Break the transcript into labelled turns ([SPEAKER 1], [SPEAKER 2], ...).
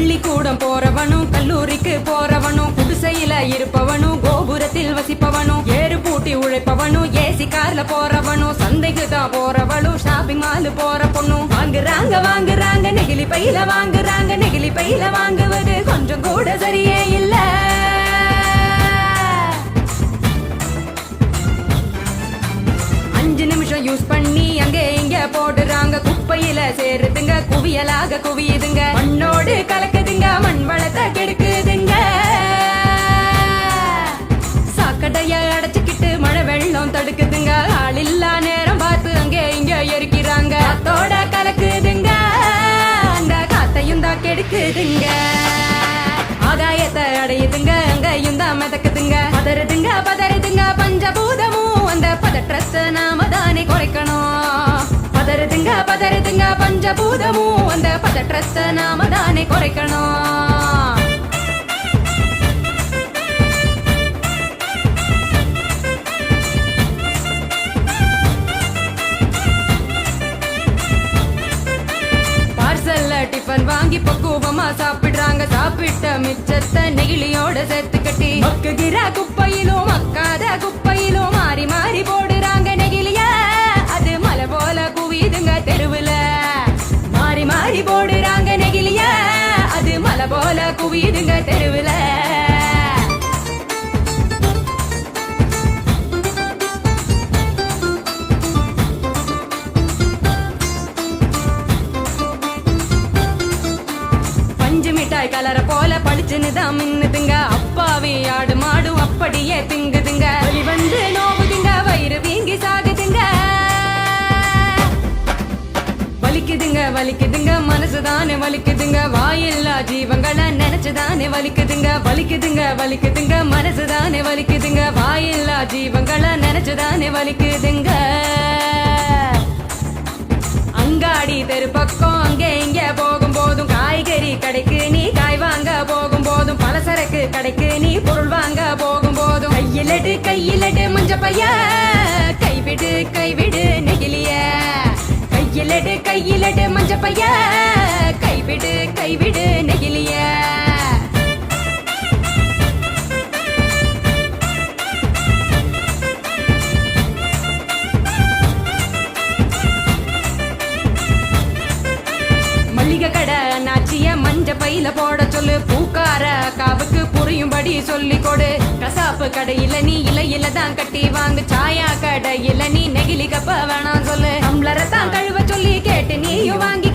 [SPEAKER 1] பள்ளிக்கூடம் போறவனும் கல்லூரிக்கு போறவனும் குடிசையில இருப்பவனும் கோபுரத்தில் வசிப்பவனும் ஏறு பூட்டி உழைப்பவனும் ஏசி கார்ல போறவனும் சந்தைக்கு தான் போறவளும் ஷாப்பிங் மால் போற பொண்ணும் வாங்குறாங்க நெகிழி பையில வாங்குறாங்க நெகிழி பையில வாங்குவது கொஞ்சம் கூட சரியே இல்ல. நிமிஷம் யூஸ் பண்ணி அங்கே இங்க போடுறாங்க குப்பையில சேருதுங்க குவியலாக குவியுதுங்க மண்ணோடு கலக்குதுங்க மண் வளத்தை கெடுக்குதுங்க. சாக்கடைய அடைச்சுக்கிட்டு மழை வெள்ளம் தடுக்குதுங்க ஆள் இல்லா நேரம் பார்த்து அங்கே இங்க எரிக்கிறாங்க காத்தோட கலக்குதுங்க அந்த காத்தையும் தான் கெடுக்குதுங்க. ஆகாயத்தை அடையுதுங்க அங்கையும் தான் மிதக்குதுங்க பதறுதுங்க பஞ்சபூதமும் அந்த பதற்றத்தை நாம தானே குறைக்கணும். பதறுதுங்க பஞ்சபூதமும் அந்த பதற்றத்தை நாம தானே குறைக்கணும். டிஃபன் வாங்கி பக்குவமா சாப்பிடுறாங்க சாப்பிட்ட மிச்சத்தை நெகிழியோட சேர்த்து கட்டி மக்குகிற குப்பையிலும் மக்காத குப்பையிலும் மாறி மாறி போடுறாங்க நெகிழிய அது மலை போல குவியுதுங்க தெருவுல மாறி மாறி போடுறாங்க நெகிழிய அது மலை போல குவியுதுங்க தெருவுல. மிட்டாய் கலர போல பளிச்சுன்னு தான் மின்னுதுங்க அப்பாவி ஆடு மாடும் அப்படியே திங்குதுங்க வலி வந்து நோவுதுங்க வயிறு வீங்கி சாகுதுங்க வலிக்குதுங்க மனசுதானே வலிக்குதுங்க வாயில்லா ஜீவங்களை நினைச்சுதானே வலிக்குதுங்க மனசுதானே வலிக்குதுங்க வாயில்லா ஜீவங்களை நினைச்சுதானே வலிக்குதுங்க. அங்காடி தெரு பக்கம் அங்கே இங்க போகும் போதும் காய்கறி கடைக்கு நீ காய் வாங்க போகும் போதும் பலசரக்கு கடைக்கு நீ பொருள் வாங்க போகும் போதும் கையிலடு மஞ்ச பைய கைவிடு நெகிழிய கையிலடு மஞ்ச பைய கைவிடு நெகிழிய. கடை நாச்சிய மஞ்ச பையில போட சொல்லு பூக்கார காவுக்கு புரியும்படி சொல்லி கொடு கசாப்பு கடையில நீ இலையில தான் கட்டி வாங்கு சாயா கடையில நீ நெகிழி கப்ப வேணாம் சொல்லு டம்ளரை தான் கழுவ சொல்லி கேட்டு நீயும் வாங்கி